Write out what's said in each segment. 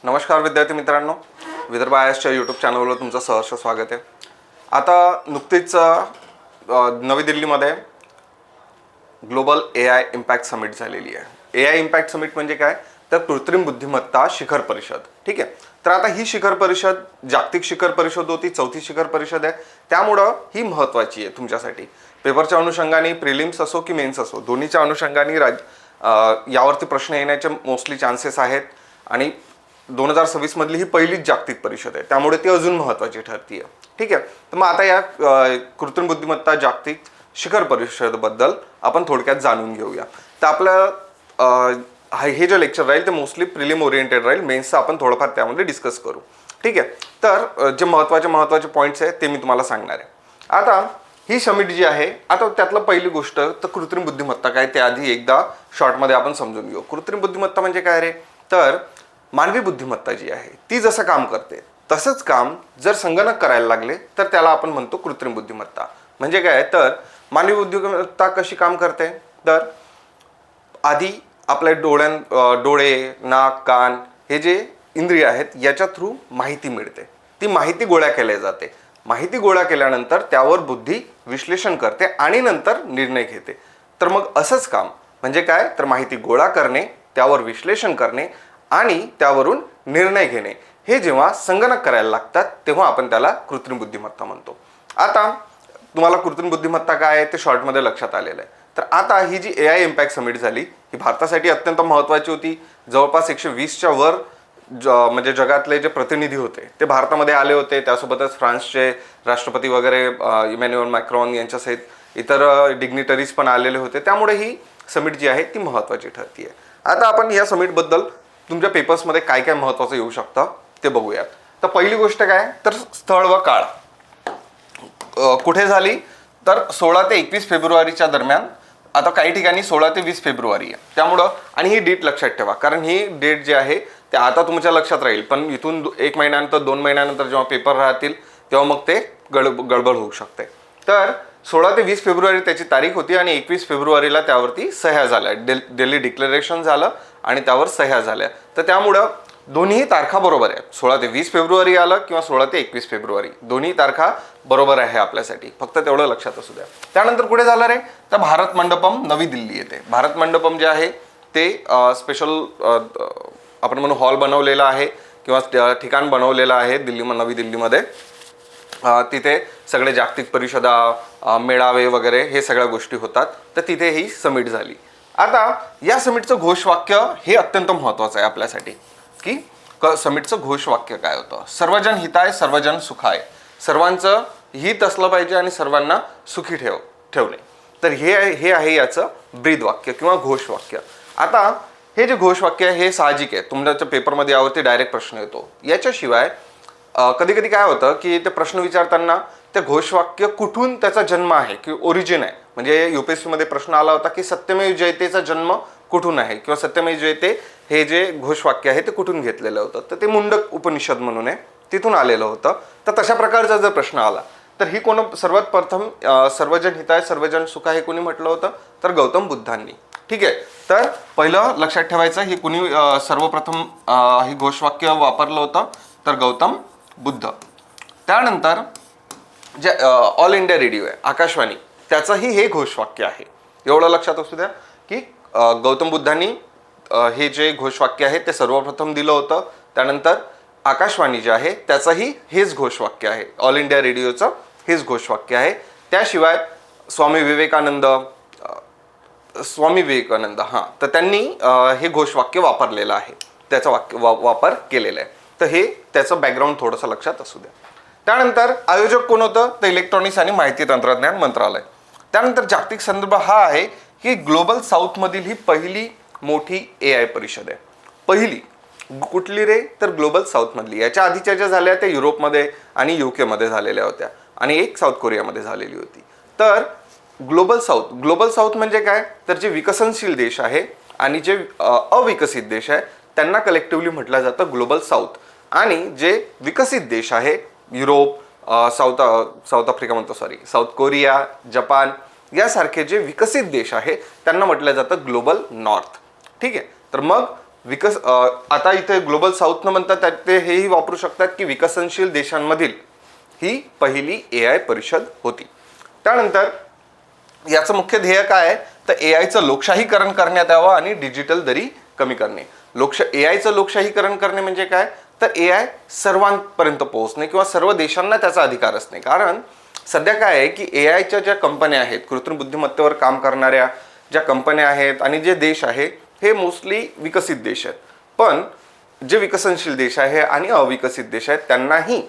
नमस्कार विद्यार्थी मित्रांनो, विदर्भ आयएसच्या यूट्यूब चॅनलवर तुमचं सहर्ष स्वागत आहे. आता नुकतीच नवी दिल्लीमध्ये ग्लोबल AI इम्पॅक्ट समिट झालेली आहे. AI इम्पॅक्ट समिट म्हणजे काय, तर कृत्रिम बुद्धिमत्ता शिखर परिषद. ठीक आहे. तर आता ही शिखर परिषद जागतिक शिखर परिषद होती, चौथी शिखर परिषद आहे. त्यामुळं ही महत्त्वाची आहे तुमच्यासाठी. पेपरच्या अनुषंगाने प्रिलिम्स असो की मेन्स असो, दोन्हीच्या अनुषंगाने यावरती प्रश्न येण्याचे मोस्टली चान्सेस आहेत. आणि 2026 मधली ही पहिलीच जागतिक परिषद आहे, त्यामुळे ती अजून महत्त्वाची ठरतीये. ठीक आहे. तर मग आता या कृत्रिम बुद्धिमत्ता जागतिक शिखर परिषदेबद्दल आपण थोडक्यात जाणून घेऊया. तर आपलं हे जे लेक्चर राहील ते मोस्टली प्रिलिम ओरिएंटेड राहील. मेन्सचं आपण थोडंफार त्यामध्ये डिस्कस करू. ठीक आहे. तर जे महत्त्वाचे पॉईंट्स आहेत ते मी तुम्हाला सांगणार आहे. आता ही समिट जी आहे, आता त्यातलं पहिली गोष्ट तर कृत्रिम बुद्धिमत्ता काय ते आधी एकदा शॉर्टमध्ये आपण समजून घेऊ. कृत्रिम बुद्धिमत्ता म्हणजे काय रे, तर मानवी बुद्धिमत्ता जी आहे ती जसं काम करते तसंच काम जर संगणक करायला लागले तर त्याला आपण म्हणतो कृत्रिम बुद्धिमत्ता. म्हणजे काय, तर मानवी बुद्धिमत्ता कशी काम करते, तर आधी आपल्या डोळे, नाक, कान हे जे इंद्रिय आहेत याच्या थ्रू माहिती मिळते. ती माहिती गोळा केली जाते. माहिती गोळा केल्यानंतर त्यावर बुद्धी विश्लेषण करते आणि नंतर निर्णय घेते. तर मग असंच काम म्हणजे काय, तर माहिती गोळा करणे, त्यावर विश्लेषण करणे आणि त्यावरून निर्णय घेणे हे जेव्हा संगणक करायला लागतात तेव्हा आपण त्याला कृत्रिम बुद्धिमत्ता म्हणतो. आता तुम्हाला कृत्रिम बुद्धिमत्ता काय आहे ते शॉर्टमध्ये लक्षात आलेलं आहे. तर आता ही जी AI इम्पॅक्ट समिट झाली ही भारतासाठी अत्यंत महत्त्वाची होती. जवळपास 120च्या वर म्हणजे जगातले जे प्रतिनिधी होते ते भारतामध्ये आले होते. त्यासोबतच फ्रान्सचे राष्ट्रपती वगैरे इमॅन्युअल मॅक्रॉन यांच्यासहित इतर डिग्निटरीज पण आलेले होते. त्यामुळे ही समिट जी आहे ती महत्त्वाची ठरतीये. आता आपण या समिटबद्दल तुमच्या पेपर्समध्ये काय काय महत्त्वाचं येऊ शकतं ते बघूयात. तर पहिली गोष्ट काय, तर स्थळ व काळ कुठे झाली, तर 16 ते 21 फेब्रुवारीच्या दरम्यान. आता काही ठिकाणी 16 ते 20 फेब्रुवारी आहे. त्यामुळं आणि ही डेट लक्षात ठेवा, कारण ही डेट जी आहे ते आता तुमच्या लक्षात राहील, पण इथून 1 महिन्यानंतर 2 महिन्यानंतर जेव्हा पेपर राहतील तेव्हा मग ते गडबड होऊ शकते. तर 16 ते 20 फेब्रुवारी त्याची तारीख होती आणि 21 फेब्रुवारीला त्यावरती सह्या झाल्या. दिल्ली डिक्लेरेशन झालं आणि त्यावर सह्या झाल्या. तर त्यामुळं दोन्ही तारखा बरोबर आहे. 16 ते 20 फेब्रुवारी आलं किंवा 16 ते 21 फेब्रुवारी दोन्ही तारखा बरोबर आहे आपल्यासाठी. फक्त तेवढं लक्षात असू द्या. त्यानंतर कुठे झालं रे, तर भारत मंडपम नवी दिल्ली येते. भारत मंडपम जे आहे ते स्पेशल आपण म्हणू हॉल बनवलेला आहे किंवा ठिकाण बनवलेलं आहे नवी दिल्लीमध्ये. तिथे सगळे जागतिक परिषदा, मेळावे वगैरे हे सगळ्या गोष्टी होतात. तर तिथे ही समिट झाली. आता या समिटचं घोषवाक्य हे अत्यंत महत्त्वाचं आहे आपल्यासाठी, की समिटचं घोषवाक्य काय होतं. सर्वजन हिताय सर्वजन सुखाय. सर्वांचं हित असलं पाहिजे आणि सर्वांना सुखी ठेवणे. तर हे आहे याचं ब्रीद वाक्य किंवा घोषवाक्य. आता हे जे घोषवाक्य आहे हे साहजिक आहे, तुमच्या पेपरमध्ये यावरती डायरेक्ट प्रश्न येतो. याच्याशिवाय कधी कधी काय होतं की ते प्रश्न विचारताना ते घोषवाक्य कुठून त्याचा जन्म आहे की ओरिजिन आहे. म्हणजे UPSC मध्ये प्रश्न आला होता की सत्यमेव जयतेचा जन्म कुठून आहे किंवा सत्यमेव जयते हे जे घोषवाक्य आहे ते कुठून घेतलेलं होतं. तर ते मुंडक उपनिषद म्हणून आहे, तिथून आलेलं होतं. तर तशा प्रकारचा जर प्रश्न आला तर ही सर्वात प्रथम सर्वजन हिताय सर्वजन सुखाय हे कोणी म्हटलं होतं, तर गौतम बुद्धांनी. ठीक आहे. तर पहिलं लक्षात ठेवायचं हे कुणी सर्वप्रथम हे घोषवाक्य वापरलं होतं, तर गौतम बुद्ध. त्यानंतर जे ऑल इंडिया रेडिओ आहे, आकाशवाणी, त्याचंही हे घोषवाक्य आहे. एवढं लक्षात असू द्या की गौतम बुद्धांनी हे जे घोषवाक्य आहे ते सर्वप्रथम दिलं होतं. त्यानंतर आकाशवाणी जे आहे त्याचंही हेच घोषवाक्य आहे. ऑल इंडिया रेडिओचं हेच घोषवाक्य आहे. त्याशिवाय स्वामी विवेकानंद तर त्यांनी हे घोषवाक्य वापरलेलं आहे, त्याचा वापर केलेला आहे. तर हे त्याचं बॅकग्राऊंड थोडंसं लक्षात असू द्या. त्यानंतर आयोजक कोण होतं, तर इलेक्ट्रॉनिक्स आणि माहिती तंत्रज्ञान मंत्रालय. त्यानंतर जागतिक संदर्भ हा आहे की ग्लोबल साऊथमधील ही पहिली मोठी AI परिषद आहे. पहिली कुठली रे, तर ग्लोबल साऊथमधली. याच्या आधीच्या ज्या झाल्या त्या युरोपमध्ये आणि UK मध्ये झालेल्या होत्या आणि एक साऊथ कोरियामध्ये झालेली होती. तर ग्लोबल साऊथ म्हणजे काय, तर जे विकसनशील देश आहे आणि जे अविकसित देश आहे त्यांना कलेक्टिव्हली म्हटलं जातं ग्लोबल साऊथ. आणि जे विकसित देश आहे युरोप, साऊथ कोरिया, जपान यासारखे जे विकसित देश आहे त्यांना म्हटलं जातं ग्लोबल नॉर्थ. ठीक आहे. तर मग आता इथे ग्लोबल साऊथनं म्हणतात ते हेही वापरू शकतात की विकसनशील देशांमधील ही पहिली AI परिषद होती. त्यानंतर याचं मुख्य ध्येय काय आहे तर AIचं लोकशाहीकरण करण्यात यावं आणि डिजिटल दरी कमी करणे. AIचं लोकशाहीकरण करणे म्हणजे काय तर AI सर्वांपर्यंत पोहोचणे किंवा सर्व देशांना त्याचा अधिकार असणे. कारण सध्या काय आहे की AIच्या ज्या कंपन्या आहेत, कृत्रिम बुद्धिमत्तेवर काम करणाऱ्या ज्या कंपन्या आहेत आणि जे देश आहे हे मोस्टली विकसित देश आहेत. पण जे विकसनशील देश आहे आणि अविकसित देश आहेत त्यांनाही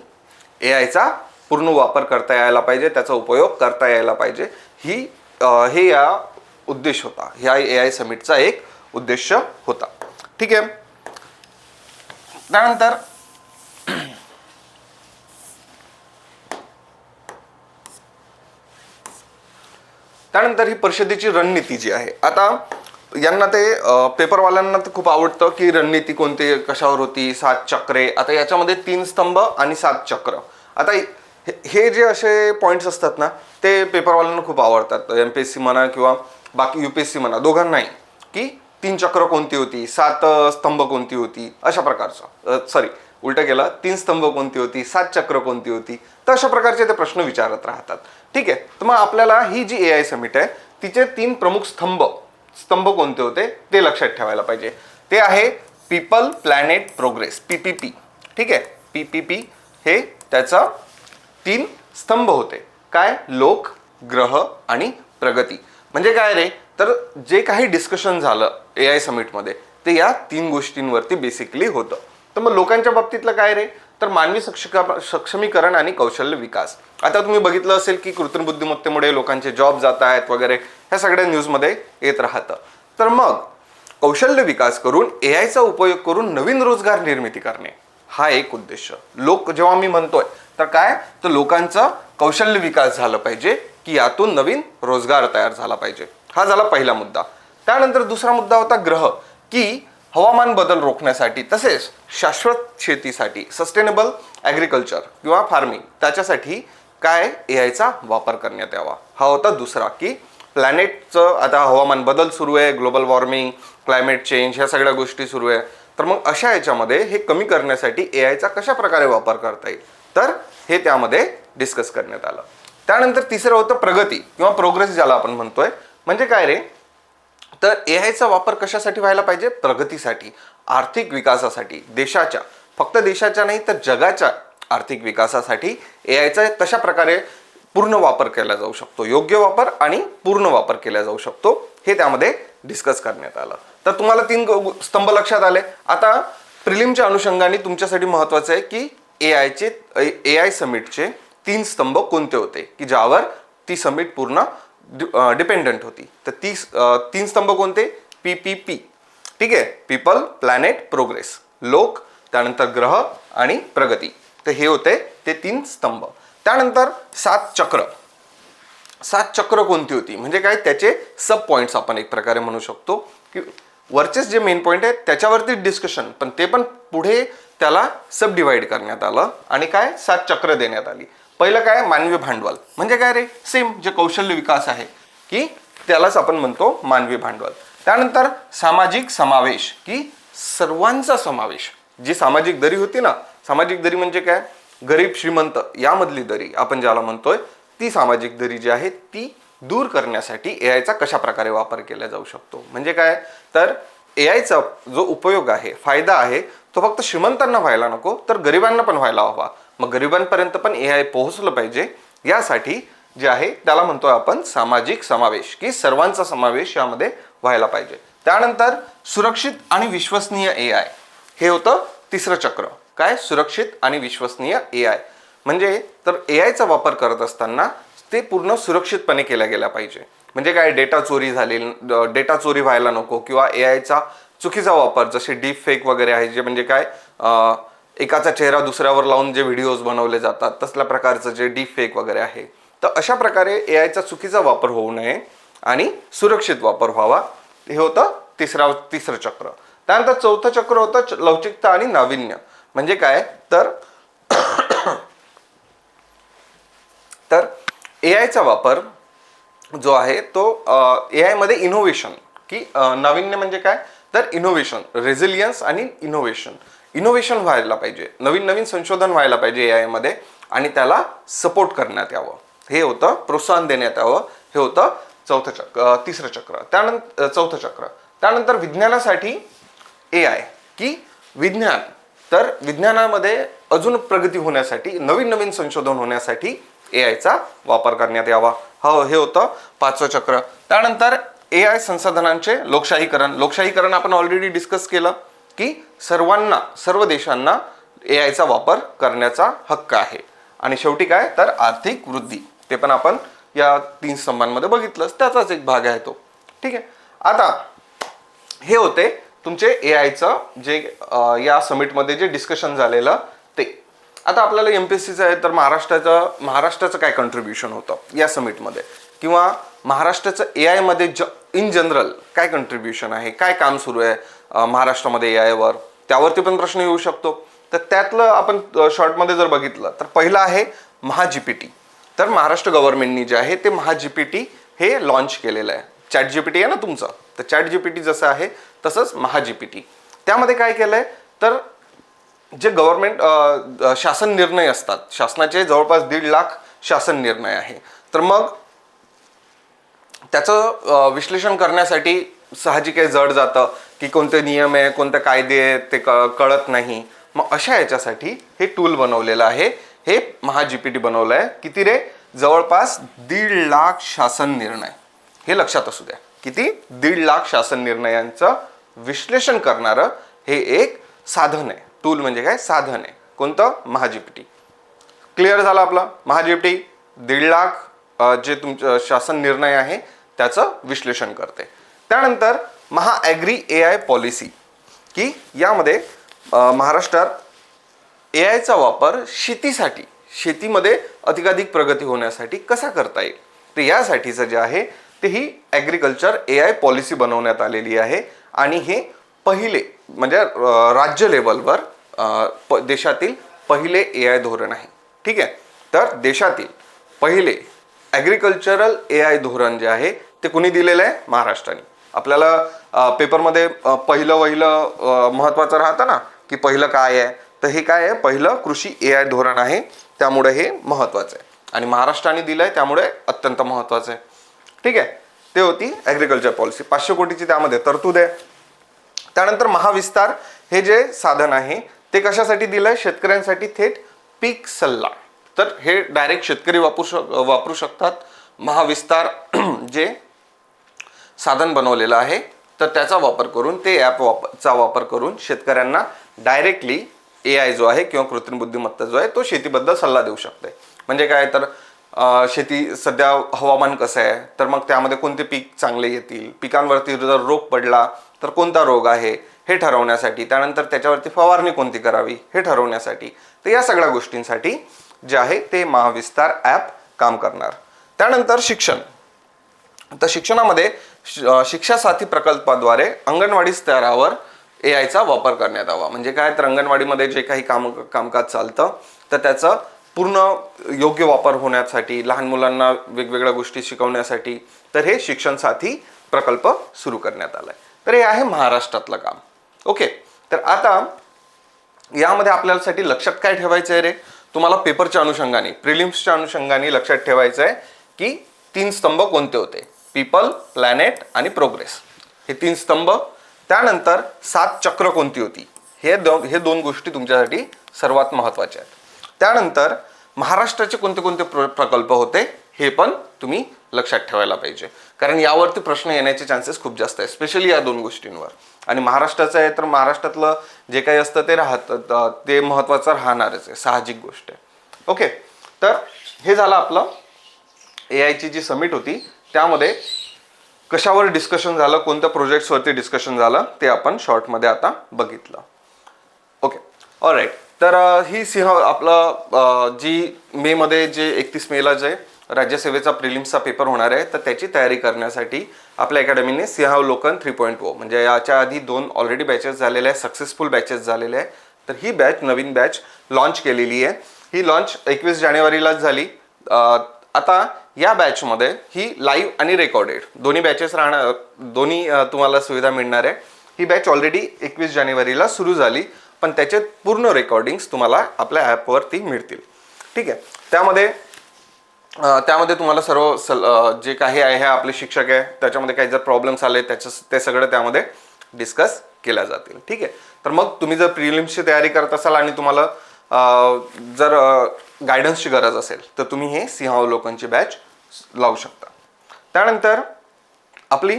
AIचा पूर्ण वापर करता यायला पाहिजे, त्याचा उपयोग करता यायला पाहिजे. हे या उद्देश होता, ह्या AI समिटचा एक उद्देश होता. ठीक आहे. त्यानंतर ही परिषदेची रणनीती जी आहे, आता यांना ते पेपरवाल्यांना तर खूप आवडतं की रणनीती कोणती कशावर होती, 7 चक्रे. आता याच्यामध्ये 3 स्तंभ आणि 7 चक्र. आता हे जे असे पॉइंट्स असतात ना ते पेपरवाल्यांना खूप आवडतात. MPSC म्हणा किंवा बाकी UPSC म्हणा, दोघांनाही, की 3 चक्र कोणती होती, 7 स्तंभ कोणती होती, अशा प्रकारचं उलट केलं, 3 स्तंभ कोणती होती, 7 चक्र कोणती होती. तर अशा प्रकारचे ते प्रश्न विचारत राहतात. ठीक आहे. तर मग आपल्याला ही जी AI समिट आहे तिचे 3 प्रमुख स्तंभ कोणते होते ते लक्षात ठेवायला पाहिजे. ते आहे पीपल, प्लॅनेट, प्रोग्रेस, PPP. ठीक आहे. PPP हे त्याचा 3 स्तंभ होते. काय? लोक, ग्रह आणि प्रगती. म्हणजे काय रे तर जे काही डिस्कशन झालं AI समिटमध्ये ते या 3 गोष्टींवरती बेसिकली होतं. तर मग लोकांच्या बाबतीतलं काय रे तर मानवी सक्षमीकरण आणि कौशल्य विकास. आता तुम्ही बघितलं असेल की कृत्रिम बुद्धिमत्तेमुळे लोकांचे जॉब जात आहेत वगैरे, ह्या सगळ्या न्यूजमध्ये येत राहतं. तर मग कौशल्य विकास करून AIचा उपयोग करून नवीन रोजगार निर्मिती करणे हा एक उद्देश. जेव्हा मी म्हणतोय तर काय तर लोकांचा कौशल्य विकास झाला पाहिजे की यातून नवीन रोजगार तयार झाला पाहिजे. हा झाला पहिला मुद्दा. त्यानंतर दुसरा मुद्दा होता ग्रह, की हवामान बदल रोखण्यासाठी तसेच शाश्वत शेतीसाठी, सस्टेनेबल ॲग्रिकल्चर किंवा फार्मिंग, त्याच्यासाठी काय AIचा वापर करण्यात यावा. हा होता दुसरा. की प्लॅनेटचं आता हवामान बदल सुरू आहे, ग्लोबल वॉर्मिंग, क्लायमेट चेंज, ह्या सगळ्या गोष्टी सुरू आहे. तर मग अशा याच्यामध्ये हे कमी करण्यासाठी AIचा कशा प्रकारे वापर करता येईल तर हे त्यामध्ये डिस्कस करण्यात आलं. त्यानंतर तिसरं होतं प्रगती किंवा प्रोग्रेस ज्याला आपण म्हणतोय. म्हणजे काय रे तर AIचा वापर कशासाठी व्हायला पाहिजे? प्रगतीसाठी, आर्थिक विकासासाठी, देशाच्या, फक्त देशाच्या नाही तर जगाच्या आर्थिक विकासासाठी AIचा कशा प्रकारे पूर्ण वापर केला जाऊ शकतो, योग्य वापर आणि पूर्ण वापर केला जाऊ शकतो, हे त्यामध्ये डिस्कस करण्यात आलं. तर तुम्हाला 3 स्तंभ लक्षात आले. आता प्रिलिमच्या अनुषंगाने तुमच्यासाठी महत्त्वाचं आहे की AI समिटचे 3 स्तंभ कोणते होते की ज्यावर ती समिट पूर्ण डिपेंडंट होती. तर 3 स्तंभ कोणते? PPP. ठीक आहे. पीपल, प्लॅनेट, प्रोग्रेस, लोक, त्यानंतर ग्रह आणि प्रगती. तर हे होते ते 3 स्तंभ. त्यानंतर 7 चक्र कोणती होती म्हणजे काय त्याचे सब पॉइंट्स आपण एक प्रकारे म्हणू शकतो की वरचेच जे मेन पॉइंट आहेत त्याच्यावरती डिस्कशन, पण ते पण पुढे त्याला सब डिवाइड करण्यात आलं आणि काय 7 चक्र देण्यात आली. पहिलं काय? मानवी भांडवल. म्हणजे काय रे सेम जे कौशल्य विकास आहे की त्यालाच आपण म्हणतो मानवी भांडवल. त्यानंतर सामाजिक समावेश की सर्वांचा समावेश. जी सामाजिक दरी होती ना, सामाजिक दरी म्हणजे काय? गरीब श्रीमंत यामधली दरी आपण ज्याला म्हणतोय, ती सामाजिक दरी जी आहे ती दूर करण्यासाठी AIचा कशा प्रकारे वापर केला जाऊ शकतो. म्हणजे काय तर AIचा जो उपयोग आहे, फायदा आहे, तो फक्त श्रीमंतांना व्हायला नको तर गरिबांना पण व्हायला हवा. मग गरिबांपर्यंत पण AI पोहोचलं पाहिजे. यासाठी जे आहे त्याला म्हणतोय आपण सामाजिक समावेश, की सर्वांचा समावेश यामध्ये व्हायला पाहिजे. त्यानंतर सुरक्षित आणि विश्वसनीय AI हे होतं तिसरं चक्र. काय? सुरक्षित आणि विश्वसनीय AI. म्हणजे तर AIचा वापर करत असताना ते पूर्ण सुरक्षितपणे केला गेला पाहिजे. म्हणजे काय? डेटा चोरी व्हायला नको किंवा AIचा चुकीचा वापर, जसे डीप फेक वगैरे आहे, जे म्हणजे काय एकाचा चेहरा दुसऱ्यावर लावून जे व्हिडिओज बनवले जातात तसल्या प्रकारचं जे डीप फेक वगैरे आहे. तर अशा प्रकारे AIचा चुकीचा वापर होऊ नये आणि सुरक्षित वापर व्हावा. हे होतं तिसरं चक्र. त्यानंतर चौथं चक्र होतं लवचिकता आणि नाविन्य. म्हणजे काय तर AIचा वापर जो आहे तो AI मध्ये इनोव्हेशन की नाविन्य म्हणजे काय तर इनोव्हेशन, रेझिलियन्स आणि इनोव्हेशन व्हायला पाहिजे, नवीन नवीन संशोधन व्हायला पाहिजे AI मध्ये आणि त्याला सपोर्ट करण्यात यावं, हे होतं प्रोत्साहन देण्यात यावं, हे होतं तिसरं चक्र. त्यानंतर चौथं चक्र. त्यानंतर विज्ञानासाठी AI की विज्ञान, तर विज्ञानामध्ये अजून प्रगती होण्यासाठी, नवीन नवीन संशोधन होण्यासाठी AIचा वापर करण्यात यावा, हे होतं पाचवं चक्र. त्यानंतर AI संसाधनांचे लोकशाहीकरण आपण ऑलरेडी डिस्कस केलं की सर्व देशांना AIचा वापर करण्याचा हक्क आहे. आणि शेवटी काय, तर आर्थिक वृद्धी, ते पण आपण या 3 स्तंभांमध्ये बघितलं, त्याचाच एक भाग आहे तो. ठीक आहे. आता हे होते तुमचे AIचं जे या समिटमध्ये जे डिस्कशन झालेलं ते. आता आपल्याला MPSCचं आहे तर महाराष्ट्राचं काय कंट्रीब्युशन होतं या समिटमध्ये, किंवा महाराष्ट्राचं AI मध्ये इन जनरल काय कंट्रीब्युशन आहे, काय काम सुरू आहे महाराष्ट्रामध्ये AI वर, त्यावरती पण प्रश्न येऊ शकतो. तर त्यातलं आपण शॉर्टमध्ये जर बघितलं तर पहिलं आहे MHAGPT. तर महाराष्ट्र गव्हर्नमेंटनी जे आहे ते MHAGPT हे लॉन्च केलेलं आहे. ChatGPT आहे ना तुमचं, तर ChatGPT जसं आहे तसंच MHAGPT. त्यामध्ये काय केलंय, तर जे गव्हर्नमेंट शासन निर्णय असतात, शासनाचे जवळपास 1.5 लाख शासन निर्णय आहे, तर मग त्याचं विश्लेषण करण्यासाठी साहजिक आहे जड जातं की कोणते नियम आहे, कोणते कायदे आहे ते कळत नाही. मग अशा याच्यासाठी हे टूल बनवलेलं आहे, हे MHAGPT बनवलं आहे. किती रे, जवळपास 1.5 लाख शासन निर्णय, हे लक्षात असू द्या. किती, 1.5 लाख शासन निर्णयांचं विश्लेषण करणारं हे एक साधन आहे. टूल म्हणजे काय, साधन आहे. कोणतं, MHAGPT. क्लिअर झालं आपलं. MHAGPT 1.5 लाख जे तुमचं शासन निर्णय आहे त्याचं विश्लेषण करते. त्यानंतर महाॲग्री AI पॉलिसी, की यामध्ये महाराष्ट्रात AIचा वापर शेतीमध्ये अधिकाधिक प्रगती होण्यासाठी कसा करता येईल, तर यासाठीचं जे आहे ते ही ॲग्रिकल्चर AI पॉलिसी बनवण्यात आलेली आहे. आणि हे पहिले म्हणजे राज्य लेवलवर देशातील पहिले AI धोरण आहे. ठीक आहे. तर देशातील पहिले ॲग्रिकल्चरल AI धोरण जे आहे ते कुणी दिलेलं आहे, महाराष्ट्राने. आपल्याला पेपरमध्ये पहिलं महत्त्वाचं राहतं ना की पहिलं काय आहे, तर हे काय आहे, पहिलं कृषी AI धोरण आहे, त्यामुळे हे महत्त्वाचं आहे आणि महाराष्ट्राने दिलं आहे त्यामुळे अत्यंत महत्त्वाचं आहे. ठीक आहे. ते होती ॲग्रिकल्चर पॉलिसी. 500 कोटीची त्यामध्ये तरतूद आहे. त्यानंतर महाविस्तार हे जे साधन आहे ते कशासाठी दिलं आहे, शेतकऱ्यांसाठी थेट पीक सल्ला. तर हे डायरेक्ट शेतकरी वापरू शकतात. महाविस्तार जे साधन बनवलेलं आहे तर त्याचा वापर करून, ते ॲपचा वापर करून शेतकऱ्यांना डायरेक्टली AI जो आहे किंवा कृत्रिम बुद्धिमत्ता जो आहे तो शेतीबद्दल सल्ला देऊ शकते. म्हणजे काय, तर शेती सध्या हवामान कसं आहे, तर मग त्यामध्ये कोणते पीक चांगले येतील, पिकांवरती जर रोग पडला तर कोणता रोग आहे हे ठरवण्यासाठी, त्यानंतर त्याच्यावरती फवारणी कोणती करावी हे ठरवण्यासाठी, तर या सगळ्या गोष्टींसाठी जे आहे ते महाविस्तार ॲप काम करणार. त्यानंतर शिक्षण. तर शिक्षणामध्ये शिक्षा साथी प्रकल्पाद्वारे अंगणवाडी स्तरावर AIचा वापर करण्यात यावा. म्हणजे काय, तर अंगणवाडीमध्ये जे काही कामकाज चालतं तर त्याचा पूर्ण योग्य वापर होण्यासाठी, लहान मुलांना वेगवेगळ्या गोष्टी शिकवण्यासाठी तर हे शिक्षण साथी प्रकल्प सुरू करण्यात आलाय. तर हे आहे महाराष्ट्रातलं काम. ओके. तर आता यामध्ये आपल्यासाठी लक्षात काय ठेवायचं आहे रे, तुम्हाला पेपरच्या अनुषंगाने, प्रिलिम्सच्या अनुषंगाने लक्षात ठेवायचं आहे की 3 स्तंभ कोणते होते, पीपल, प्लॅनेट आणि प्रोग्रेस, हे 3 स्तंभ. त्यानंतर 7 चक्र कोणती होती, हे 2 गोष्टी तुमच्यासाठी सर्वात महत्त्वाच्या आहेत. त्यानंतर महाराष्ट्राचे कोणते कोणते प्रकल्प होते हे पण तुम्ही लक्षात ठेवायला पाहिजे, कारण यावरती प्रश्न येण्याचे चान्सेस खूप जास्त आहे, स्पेशली या 2 गोष्टींवर. आणि महाराष्ट्राचं आहे तर महाराष्ट्रातलं जे काही असतं ते महत्त्वाचं राहणारच आहे, साहजिक गोष्ट आहे. ओके. तर हे झालं आपलं AIची जी समिट होती त्यामध्ये कशावर डिस्कशन झालं, कोणत्या प्रोजेक्ट्सवरती डिस्कशन झालं ते आपण शॉर्टमध्ये आता बघितलं. ओके. ऑलराईट. तर ही आपलं जी मेमध्ये जे 31 मेला जे राज्यसेवेचा प्रिलिम्सचा पेपर होणार आहे तर त्याची तयारी करण्यासाठी आपल्या अकॅडमीने सिंहावलोकन 3.0 म्हणजे याच्या आधी 2 ऑलरेडी बॅचेस झालेले आहेत, सक्सेसफुल बॅचेस झालेले आहे. तर ही बॅच, नवीन बॅच लॉन्च केलेली आहे. ही लॉन्च 21 जानेवारीलाच झाली. आता या बॅचमध्ये ही लाईव्ह आणि रेकॉर्डेड दोन्ही बॅचेस राहणार, दोन्ही तुम्हाला सुविधा मिळणार आहे. ही बॅच ऑलरेडी 21 जानेवारीला सुरू झाली, पण त्याचे पूर्ण रेकॉर्डिंग्स तुम्हाला आपल्या ॲपवरती मिळतील. ठीक आहे. त्यामध्ये तुम्हाला सर्व जे काही आहे आपले शिक्षक आहे, त्याच्यामध्ये काही जर प्रॉब्लेम्स आले ते सगळं त्यामध्ये डिस्कस केल्या जातील. ठीक आहे. तर मग तुम्ही जर प्रिलिम्सची तयारी करत असाल आणि तुम्हाला जर गायडन्सची गरज असेल तर तुम्ही हे सिंहावलोकनची बॅच लावू शकता. त्यानंतर आपली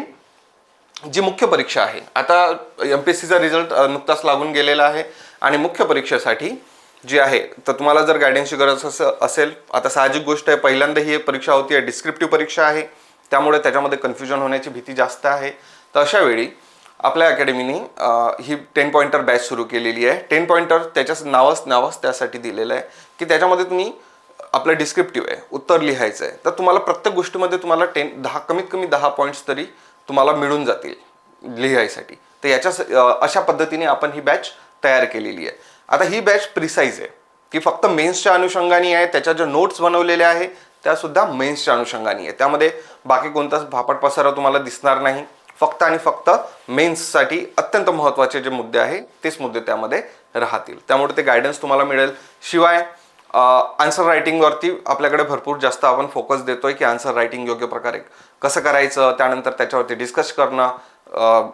जी मुख्य परीक्षा आहे, आता MPSCचा रिझल्ट नुकताच लागून गेलेला आहे आणि मुख्य परीक्षेसाठी जी आहे तर तुम्हाला जर गायडन्सची गरज असेल, आता साहजिक गोष्ट आहे, पहिल्यांदा ही परीक्षा होती, डिस्क्रिप्टिव्ह परीक्षा आहे, त्यामुळे त्याच्यामध्ये कन्फ्युजन होण्याची भीती जास्त आहे. तर अशा वेळी आपल्या अकॅडमीने ही 10 पॉइंटर बॅच सुरू केलेली आहे. 10 पॉइंटर त्याचं नावच त्यासाठी दिलेलं आहे की त्याच्यामध्ये तुम्ही आपलं डिस्क्रिप्टिव्ह आहे, उत्तर लिहायचं आहे, तर तुम्हाला प्रत्येक गोष्टीमध्ये तुम्हाला कमीत कमी 10 पॉईंट्स तरी तुम्हाला मिळून जातील लिहायसाठी. तर अशा पद्धतीने आपण ही बॅच तयार केलेली आहे. आता ही बॅच प्रिसाईज आहे की फक्त मेन्सच्या अनुषंगाने आहे, त्याच्या ज्या नोट्स बनवलेल्या आहे त्यासुद्धा मेन्सच्या अनुषंगाने आहे. त्यामध्ये बाकी कोणताच फापट पसारा तुम्हाला दिसणार नाही. फक्त आणि फक्त मेन्ससाठी अत्यंत महत्त्वाचे जे मुद्दे आहे तेच मुद्दे त्यामध्ये राहतील. त्यामुळे ते गायडन्स तुम्हाला मिळेल. शिवाय आन्सर रायटिंगवरती आपल्याकडे भरपूर जास्त आपण फोकस देतोय की आन्सर रायटिंग योग्य प्रकारे कसं करायचं, त्यानंतर त्याच्यावरती डिस्कस करणं.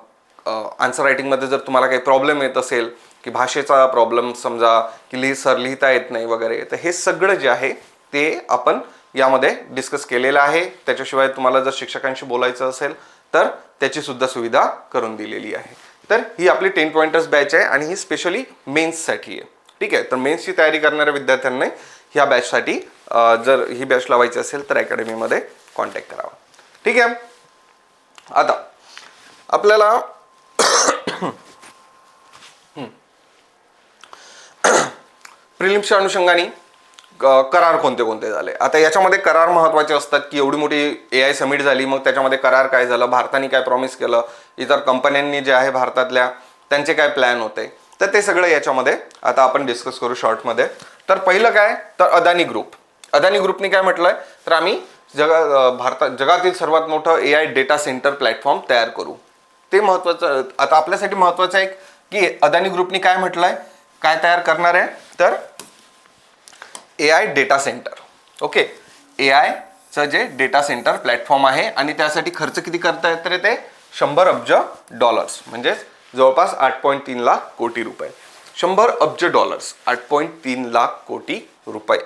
आन्सर रायटिंगमध्ये जर तुम्हाला काही प्रॉब्लेम येत असेल की भाषेचा प्रॉब्लेम, समजा की लिहिता येत नाही वगैरे, तर हे सगळं जे आहे ते आपण यामध्ये डिस्कस केलेलं आहे. त्याच्याशिवाय तुम्हाला जर शिक्षकांशी बोलायचं असेल तर त्याची सुद्धा सुविधा करून दिलेली आहे. तर ही आपली 10 पॉइंटर्स बॅच आहे आणि ही स्पेशली मेन्ससाठी आहे. ठीक आहे. तर मेन्सची तयारी करणाऱ्या विद्यार्थ्यांनी ह्या बॅचसाठी जर ही बॅच लावायची असेल तर अकॅडमीमध्ये कॉन्टॅक्ट करावा. ठीक आहे. आता आपल्याला प्रिलिम्सच्या अनुषंगाने करार कोणते कोणते झाले. आता याच्यामध्ये करार महत्त्वाचे असतात की एवढी मोठी AI समिट झाली, मग त्याच्यामध्ये करार काय झालं, भारताने काय प्रॉमिस केलं, इतर कंपन्यांनी जे आहे भारतातल्या त्यांचे काय प्लॅन होते, तर ते सगळं याच्यामध्ये आता आपण डिस्कस करू शॉर्टमध्ये. तर पहिलं काय, तर अदानी ग्रुपने काय म्हटलंय, तर आम्ही जगातील सर्वात मोठं AI डेटा सेंटर प्लॅटफॉर्म तयार करू. ते महत्त्वाचं. आता आपल्यासाठी महत्त्वाचं आहे की अदानी ग्रुपने काय म्हटलंय, काय तयार करणार आहे, तर AI डेटा सेंटर. ओके. AIचं जे डेटा सेंटर प्लॅटफॉर्म आहे आणि त्यासाठी खर्च किती करतायत, तर ते $100 अब्ज, म्हणजेच जवळपास 8.3 लाख कोटी रुपये. $100 अब्ज, 8.3 लाख कोटी रुपये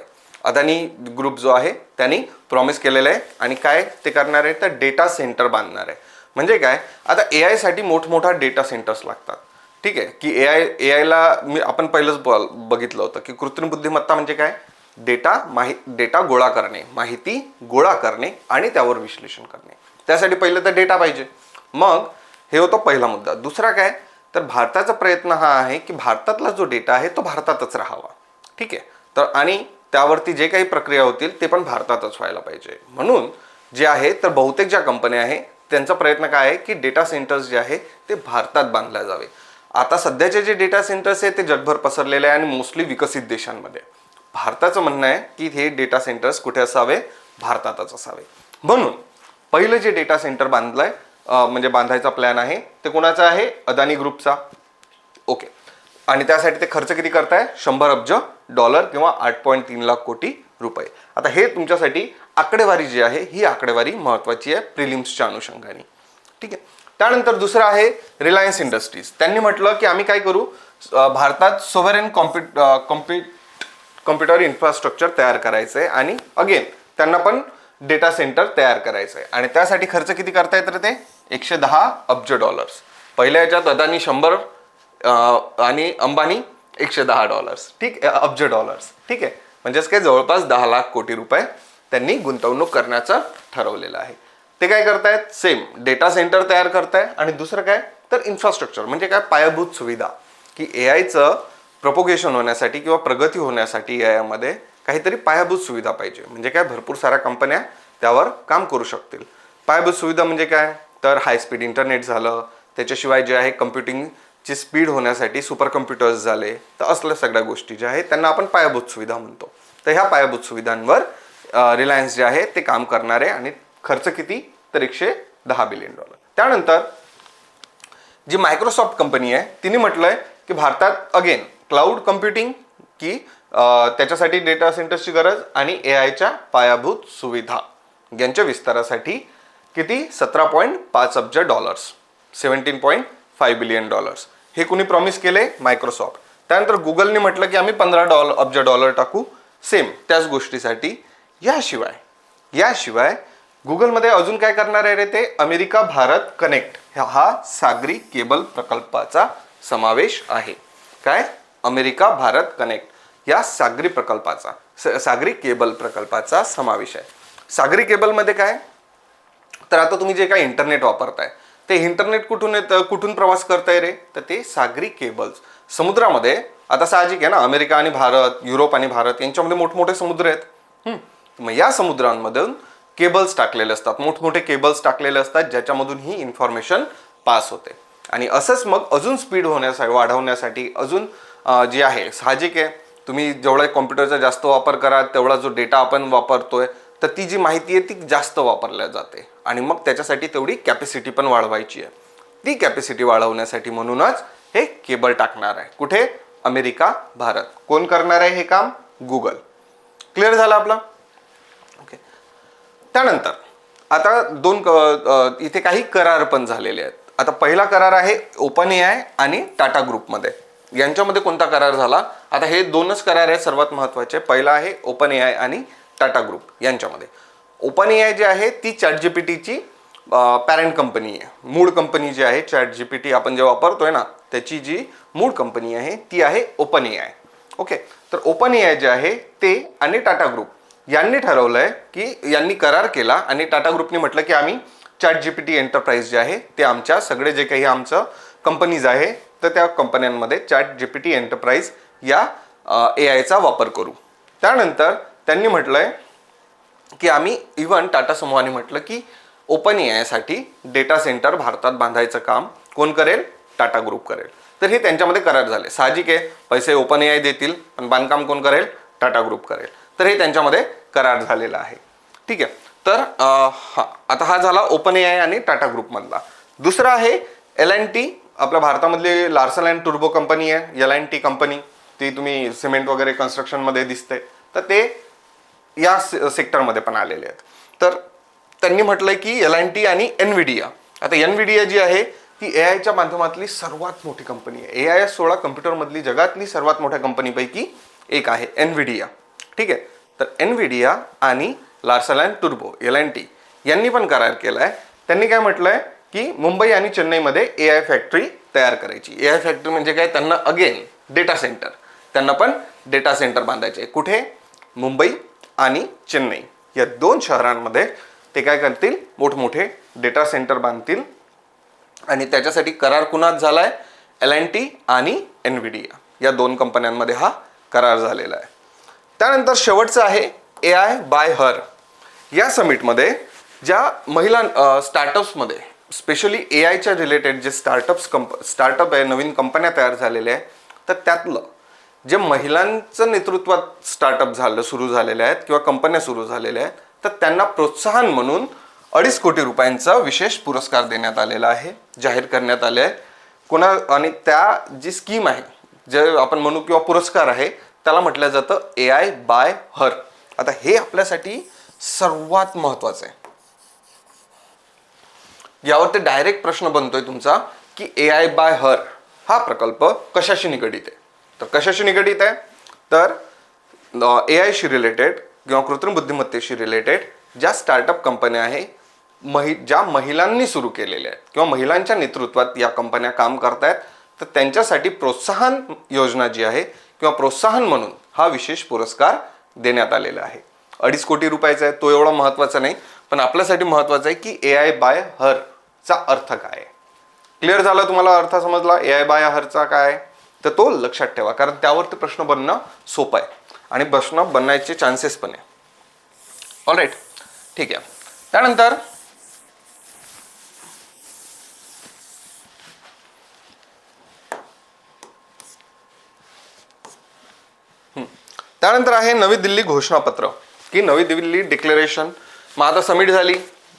अदानी ग्रुप जो आहे त्यांनी प्रॉमिस केलेलं आहे. आणि काय ते करणार आहे, तर डेटा सेंटर बांधणार आहे. म्हणजे काय, आता AI साठी मोठमोठा डेटा सेंटर्स लागतात. ठीक आहे. की AIला आपण पहिलंच बघितलं होतं की कृत्रिम बुद्धिमत्ता म्हणजे काय, डेटा गोळा करणे, माहिती गोळा करणे आणि त्यावर विश्लेषण करणे. त्यासाठी पहिलं तर डेटा पाहिजे. मग हे होतं पहिला मुद्दा. दुसरा काय, तर भारताचा प्रयत्न हा आहे की भारतातला जो डेटा आहे तो भारतातच राहावा. ठीक आहे. तर आणि त्यावरती जे काही प्रक्रिया होतील ते पण भारतातच व्हायला पाहिजे. म्हणून जे आहे तर बहुतेक ज्या कंपन्या आहे त्यांचा प्रयत्न काय आहे की डेटा सेंटर्स जे आहे ते भारतात बांधले जावे. आता सध्याचे जे डेटा सेंटर्स आहे ते जगभर पसरलेले आहे आणि मोस्टली विकसित देशांमध्ये. भारताचं म्हणणं आहे की हे डेटा सेंटर्स कुठे असावे, भारतातच असावे. म्हणून पहिलं जे डेटा सेंटर बांधलंय म्हणजे बांधायचा प्लॅन आहे ते कोणाचा आहे, अदानी ग्रुपचा. ओके. आणि त्यासाठी ते खर्च किती करताय, $100 अब्ज किंवा 8.3 लाख कोटी रुपये. आता हे तुमच्यासाठी आकडेवारी जी आहे ही आकडेवारी महत्त्वाची आहे प्रिलिम्सच्या अनुषंगाने. ठीक आहे. त्यानंतर दुसरं आहे रिलायन्स इंडस्ट्रीज. त्यांनी म्हटलं की आम्ही काय करू, भारतात सोव्हरेन कॉम्प्युटर इन्फ्रास्ट्रक्चर तयार करायचं आहे आणि अगेन त्यांना पण डेटा सेंटर तयार करायचं आहे. आणि त्यासाठी खर्च किती करतायत, तर ते $110 अब्ज. पहिल्या याच्यात अदानी 100 आणि अंबानी $110. ठीक आहे, अब्ज. ठीक आहे. म्हणजेच काय जवळपास 10 लाख कोटी रुपये त्यांनी गुंतवणूक करण्याचं ठरवलेलं आहे. ते काय करतायत, सेम डेटा सेंटर तयार करताय. आणि दुसरं काय, तर इन्फ्रास्ट्रक्चर म्हणजे काय, पायाभूत सुविधा. की AIचं प्रोपोगेशन होण्यासाठी किंवा प्रगती होण्यासाठी यामध्ये काहीतरी पायाभूत सुविधा पाहिजे. म्हणजे काय, भरपूर साऱ्या कंपन्या त्यावर काम करू शकतील. पायाभूत सुविधा म्हणजे काय, तर हाय स्पीड इंटरनेट झालं, त्याच्याशिवाय जे आहे कम्प्युटिंगची स्पीड होण्यासाठी सुपर कम्प्युटर्स झाले, तर असल्या सगळ्या गोष्टी ज्या आहेत त्यांना आपण पायाभूत सुविधा म्हणतो. तर ह्या पायाभूत सुविधांवर रिलायन्स जे आहे ते काम करणार आहे. आणि खर्च किती, तर $110 बिलियन. त्यानंतर जी मायक्रोसॉफ्ट कंपनी आहे तिने म्हटलंय की भारतात अगेन क्लाउड कम्प्युटिंग की त्याच्यासाठी डेटा सेंटर्सची गरज आणि एआयच्या पायाभूत सुविधा यांच्या विस्तारासाठी किती $17.5 अब्ज 17.5 बिलियन डॉलर्स हे कुणी प्रॉमिस केले मायक्रोसॉफ्ट. त्यानंतर गुगलने म्हटलं की आम्ही $15 अब्ज टाकू सेम त्याच गोष्टीसाठी. याशिवाय गुगलमध्ये अजून काय करणार आहे रे ते अमेरिका भारत कनेक्ट हा सागरी केबल प्रकल्पाचा समावेश आहे. काय अमेरिका भारत कनेक्ट या सागरी केबल प्रकल्पाचा समावेश आहे. सागरी केबलमध्ये काय तर आता तुम्ही जे काही इंटरनेट वापरताय ते इंटरनेट कुठून येतं कुठून प्रवास करताय रे तर ते सागरी केबल्स समुद्रामध्ये. आता साहजिक आहे ना अमेरिका आणि भारत युरोप आणि भारत यांच्यामध्ये मोठमोठे समुद्र आहेत. मग या समुद्रांमधून केबल्स टाकलेले असतात मोठमोठे केबल्स टाकलेले असतात ज्याच्यामधून ही इन्फॉर्मेशन पास होते. आणि असंच मग अजून स्पीड वाढवण्यासाठी अजून जे आहे साहजिक आहे तुम्ही जेवढा कॉम्प्युटरचा जास्त वापर करा तेवढा जो डेटा आपण वापरतोय तर ती जी माहिती आहे ती जास्त वापरल्या जाते आणि मग त्याच्यासाठी तेवढी कॅपॅसिटी पण वाढवायची आहे. ती कॅपॅसिटी वाढवण्यासाठी म्हणूनच हे केबल टाकणार आहे. कुठे अमेरिका भारत. कोण करणार आहे हे काम गुगल. क्लिअर झालं आपलं. ओके. त्यानंतर आता इथे काही करार पण झालेले आहेत. आता पहिला करार आहे ओपन एआय आणि टाटा ग्रुपमध्ये. यांच्यामध्ये कोणता करार झाला आता हे दोनच करार आहे सर्वात महत्त्वाचे. पहिला आहे ओपन एआय आणि टाटा ग्रुप यांच्यामध्ये. ओपन एआय जे आहे ती चॅटजीपीटीची पॅरेंट कंपनी आहे. मूळ कंपनी जी आहे चॅटजीपीटी आपण जे वापरतोय ना त्याची जी मूळ कंपनी आहे ती आहे ओपन एआय. ओके. तर ओपन एआय जे आहे ते आणि टाटा ग्रुप यांनी ठरवलंय की यांनी करार केला आणि टाटा ग्रुपने म्हटलं की आम्ही चॅटजीपीटी एंटरप्राइज जे आहे ते आमच्या सगळे जे काही आमचं कंपनीज आहे तर त्या कंपन्यांमध्ये चॅटजीपीटी एंटरप्राइज या एआयचा वापर करू. त्यानंतर त्यांनी म्हटलंय की आम्ही इव्हन टाटा समूहाने म्हटलं की ओपन एआयसाठी डेटा सेंटर भारतात बांधायचं काम कोण करेल टाटा ग्रुप करेल. तर हे त्यांच्यामध्ये करार झाले. साहजिक आहे पैसे ओपन एआय देतील पण बांधकाम कोण करेल टाटा ग्रुप करेल. तर हे त्यांच्यामध्ये करार झालेला आहे. ठीक आहे. तर आता हा झाला ओपन एआय आणि टाटा ग्रुपमधला. दुसरा आहे L&T आपल्या भारतामधली लार्सन अँड टुर्बो कंपनी आहे. L&T कंपनी ती तुम्ही सिमेंट वगैरे कन्स्ट्रक्शनमध्ये दिसते तर ते या सेक्टरमध्ये पण आलेले आहेत. तर त्यांनी म्हटलंय की L&T आणि एनव्हिडिया. आता एनव्हिडिया जी आहे ती एआयच्या माध्यमातली सर्वात मोठी कंपनी आहे. AI16 कम्प्युटरमधली जगातली सर्वात मोठ्या कंपनीपैकी एक आहे एनव्हिडिया. ठीक आहे. तर एनव्हिडिया आणि लार्सन अँड टुर्बो L&T यांनी पण करार केलाय. त्यांनी काय म्हटलंय की मुंबई आणि चेन्नईमध्ये एआय फॅक्टरी तयार करायची. एआय फॅक्टरी म्हणजे काय त्यांना अगेन डेटा सेंटर त्यांना पण डेटा सेंटर बांधायचे. कुठे मुंबई आणि चेन्नई या दोन शहरांमध्ये ते काय करतील मोठमोठे डेटा सेंटर बांधतील आणि त्याच्यासाठी करार कुणात झालाय L&T आणि एनव्हिडिया या दोन कंपन्यांमध्ये हा करार झालेला आहे. त्यानंतर शेवटचं आहे एआय बाय हर. या समिटमध्ये ज्या महिला स्टार्टअप्समध्ये स्पेशली एआयच्या रिलेटेड जे स्टार्टअप आहे नवीन कंपन्या तयार झालेल्या आहे तर त्यातलं जे महिलांचं नेतृत्वात स्टार्टअप सुरू झालेले आहेत किंवा कंपन्या सुरू झालेल्या आहेत तर त्यांना प्रोत्साहन म्हणून 2.5 कोटी रुपयांचा विशेष पुरस्कार देण्यात आलेला आहे. जाहीर करण्यात आले आहे आणि त्या जी स्कीम आहे जे आपण म्हणू किंवा पुरस्कार आहे त्याला म्हटलं जातं एआय बाय हर. आता हे आपल्यासाठी सर्वात महत्त्वाचं आहे. यावरती डायरेक्ट प्रश्न बनतोय तुमचा की एआय बाय हर हा प्रकल्प कशाशी निगडित आहे. तर कशाशी निगडित आहे तर एआयशी रिलेटेड किंवा कृत्रिम बुद्धिमत्तेशी रिलेटेड ज्या स्टार्टअप कंपन्या आहे ज्या महिलांनी सुरू केलेल्या आहेत किंवा महिलांच्या नेतृत्वात या कंपन्या काम करतायत तर त्यांच्यासाठी प्रोत्साहन योजना जी आहे किंवा प्रोत्साहन म्हणून हा विशेष पुरस्कार देण्यात आलेला आहे. 2.5 कोटी रुपयाचा आहे. तो एवढा महत्त्वाचा नाही पण आपल्यासाठी महत्त्वाचं आहे की एआय बाय हर चा अर्थ काय आहे. क्लिअर झाला तुम्हाला अर्थ समजला एआय बाय हरचा काय तर तो लक्षात ठेवा कारण त्यावरती प्रश्न बनणं सोपं आहे आणि प्रश्न बनण्याचे चान्सेस पण आहे. ऑलराईट. ठीक आहे. त्यानंतर आहे नवी दिल्ली घोषणापत्र की नवी दिल्ली डिक्लेरेशन. मग आता समिट झाली.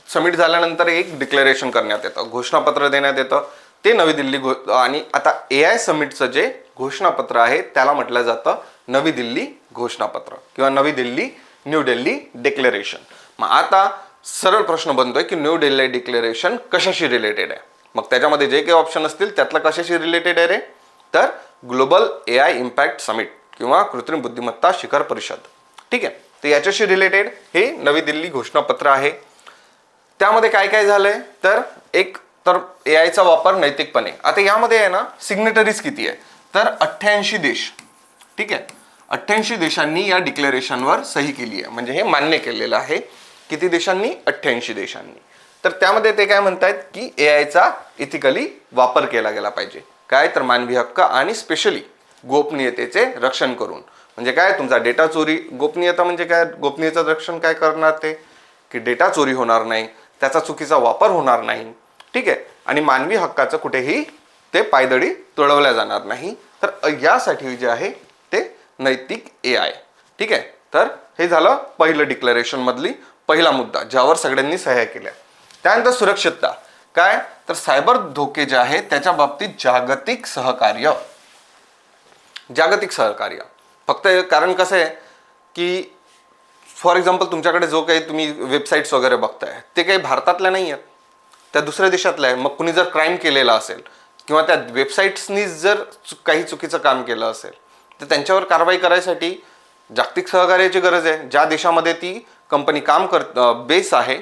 समिट झाल्यानंतर एक डिक्लेरेशन करण्यात येतं घोषणापत्र देण्यात येतं. ते नवी दिल्ली आणि आता AI समिटचं जे घोषणापत्र आहे त्याला म्हटलं जातं नवी दिल्ली घोषणापत्र किंवा नवी दिल्ली न्यू दिल्ली डिक्लेरेशन. मग आता सरळ प्रश्न बनतोय की न्यू दिल्ली डिक्लेरेशन कशाशी रिलेटेड आहे. मग त्याच्यामध्ये जे काही ऑप्शन असतील त्यातलं कशाशी रिलेटेड आहे रे, तर ग्लोबल AI इम्पॅक्ट समिट किंवा कृत्रिम बुद्धिमत्ता शिखर परिषद. ठीक आहे, तर याच्याशी रिलेटेड हे नवी दिल्ली घोषणापत्र आहे. त्यामध्ये काय काय झालंय तर एक तर AIचा वापर नैतिकपणे. आता यामध्ये आहे ना सिग्नेटरीज किती आहे तर 88 देश. ठीक आहे, 88 देशांनी या डिक्लेरेशनवर सही केली आहे, म्हणजे हे मान्य केलेलं आहे. किती देशांनी? 88 देशांनी. तर त्यामध्ये ते काय म्हणतायत की AIचा इथिकली वापर केला गेला पाहिजे. काय तर मानवी हक्क आणि स्पेशली गोपनीयतेचे रक्षण करून. म्हणजे काय तुमचा डेटा चोरी, गोपनीयता म्हणजे काय, गोपनीयतेचं रक्षण काय करणार ते की डेटा चोरी होणार नाही, त्याचा चुकीचा वापर होणार नाही. ठीक आहे, आणि मानवी हक्काचं कुठेही ते पायदळी तुडवल्या जाणार नाही. तर यासाठी जे आहे ते नैतिक AI. ठीक आहे, तर हे झालं पहिलं डिक्लेरेशन मधली पहिला मुद्दा ज्यावर सगळ्यांनी सह्या केल्या. त्यानंतर सुरक्षितता. काय तर सायबर धोके जे आहे त्याच्या बाबतीत जागतिक सहकार्य. जागतिक सहकार्य फक्त कारण कसं आहे की फॉर एक्झाम्पल तुमच्याकडे जो काही तुम्ही वेबसाईट्स वगैरे बघताय ते काही भारतातल्या नाही आहेत, त्या दुसऱ्या देशातल्या आहे. मग कुणी जर क्राईम केलेला असेल किंवा त्या वेबसाईट्सनी जर काही चुकीचं काम केलं असेल तर त्यांच्यावर कारवाई करायसाठी जागतिक सहकार्याची गरज आहे. ज्या देशामध्ये ती कंपनी काम बेस आहे,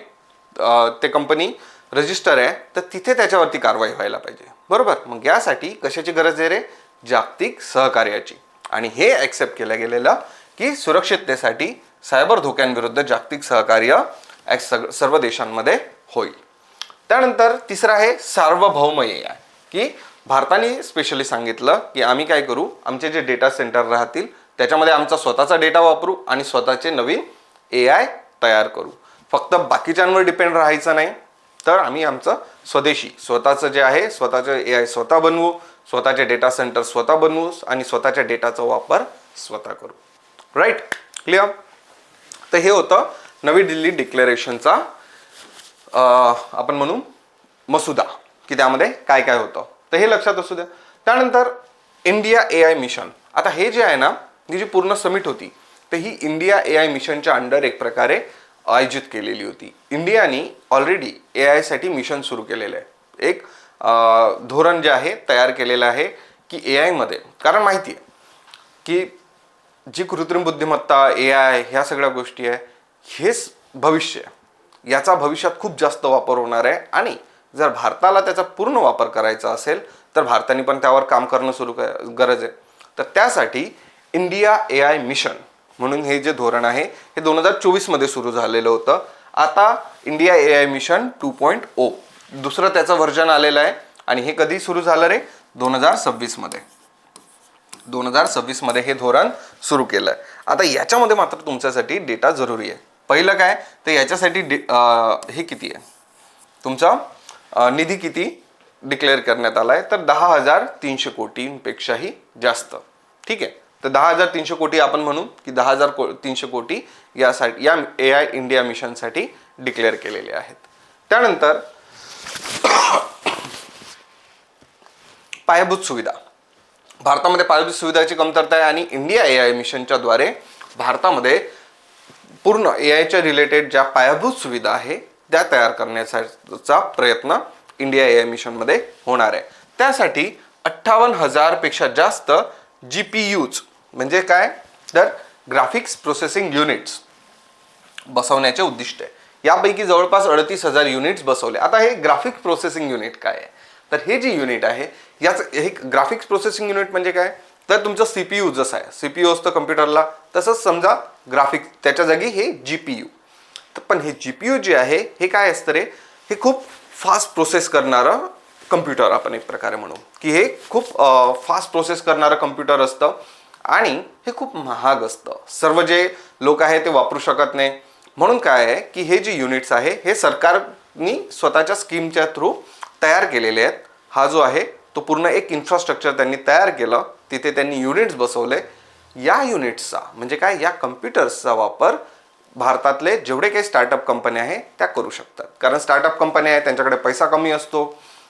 ते कंपनी रजिस्टर आहे, तर तिथे त्याच्यावरती कारवाई व्हायला पाहिजे. बरोबर, मग यासाठी कशाची गरज आहे रे, जागतिक सहकार्याची. आणि हे ॲक्सेप्ट केलं गेलेलं की सुरक्षिततेसाठी सायबर धोक्यांविरुद्ध जागतिक सहकार्य सर्व देशांमध्ये होईल. त्यानंतर तिसरं आहे सार्वभौम AI, की भारताने स्पेशली सांगितलं की आम्ही काय करू, आमचे जे डेटा सेंटर राहतील त्याच्यामध्ये आमचा स्वतःचा डेटा वापरू आणि स्वतःचे नवीन AI तयार करू. फक्त बाकीच्यांवर डिपेंड राहायचं नाही, तर आम्ही आमचं स्वदेशी स्वतःचं जे आहे स्वतःचे AI स्वतः बनवू, स्वतःचे डेटा सेंटर स्वतः बनवू आणि स्वतःच्या डेटाचा वापर स्वतः करू. Right, clear. तर हे होतं नवी दिल्ली डिक्लेरेशनचा आपण म्हणू मसुदा, की त्यामध्ये काय काय होतं, तर हे लक्षात असू द्या. त्यानंतर इंडिया AI मिशन. आता हे जे आहे ना, ही जी पूर्ण समिट होती तर ही इंडिया AI मिशनच्या अंडर एक प्रकारे आयोजित केलेली होती. इंडियाने ऑलरेडी AI साठी मिशन सुरू केलेलं आहे. एक धोरण जे आहे तयार केलेलं आहे की AI मध्ये, कारण माहिती आहे की जी कृत्रिम बुद्धिमत्ता AI ह्या सगळ्या गोष्टी आहे हेच भविष्य, याचा भविष्यात खूप जास्त वापर होणार आहे. आणि जर भारताला त्याचा पूर्ण वापर करायचा असेल तर भारताने पण त्यावर काम करणं गरज आहे. तर त्यासाठी इंडिया AI मिशन म्हणून हे जे धोरण आहे हे 2024 मध्ये सुरू झालेलं होतं. आता इंडिया AI मिशन 2.0 दुसरं त्याचं व्हर्जन आलेलं आहे. आणि हे कधी सुरू झालं रे, 2026 मध्ये. 2026 मध्ये हे धोरण सुरू केलं आहे. आता याच्यामध्ये मात्र तुमच्यासाठी डेटा जरुरी आहे. पहिलं काय तर याच्यासाठी हे किती आहे तुमचा निधी किती डिक्लेअर करण्यात आलाय तर 10,300 कोटींपेक्षाही जास्त. ठीक आहे, तर 10,300 कोटी आपण म्हणू की 10,300 कोटी यासाठी या AI इंडिया मिशनसाठी डिक्लेअर केलेले आहेत. त्यानंतर पायाभूत सुविधा. भारतामध्ये पायाभूत सुविधाची कमतरता आहे आणि इंडिया AI मिशनच्या द्वारे भारतामध्ये पूर्ण AIच्या रिलेटेड ज्या पायाभूत सुविधा आहे त्या तयार करण्याचा प्रयत्न इंडिया AI मिशनमध्ये होणार आहे. त्यासाठी 58,000 पेक्षा जास्त GPUs म्हणजे काय तर ग्राफिक्स प्रोसेसिंग युनिट्स बसवण्याचे उद्दिष्ट आहे. यापैकी जवळपास 38,000 युनिट्स बसवले. आता हे ग्राफिक्स प्रोसेसिंग युनिट काय आहे तर हे जे युनिट आहे याचं हे ग्राफिक्स प्रोसेसिंग युनिट म्हणजे काय तर तुमचं CPU जसं आहे, CPU असतं कम्प्युटरला, तसंच समजा ग्राफिक्स त्याच्या जागी हे GPU. पण हे GPU जे आहे हे काय असतं रे, हे खूप फास्ट प्रोसेस करणारं कम्प्युटर आपण एक प्रकारे म्हणू की हे खूप फास्ट प्रोसेस करणारं कम्प्युटर असतं आणि हे खूप महाग असतं. सर्व जे लोक आहे ते वापरू शकत नाही. म्हणून काय आहे की हे जे युनिट्स आहे हे सरकारनी स्वतःच्या स्कीमच्या थ्रू तयार केलेले आहेत. हा जो आहे तो पूर्ण एक इन्फ्रास्ट्रक्चर त्यांनी तयार केलं, तिथे त्यांनी युनिट्स बसवले. या युनिट्सचा म्हणजे काय या कम्प्युटर्सचा वापर भारतातले जेवढे काही स्टार्टअप कंपन्या आहेत त्या करू शकतात. कारण स्टार्टअप कंपन्या आहेत त्यांच्याकडे पैसा कमी असतो,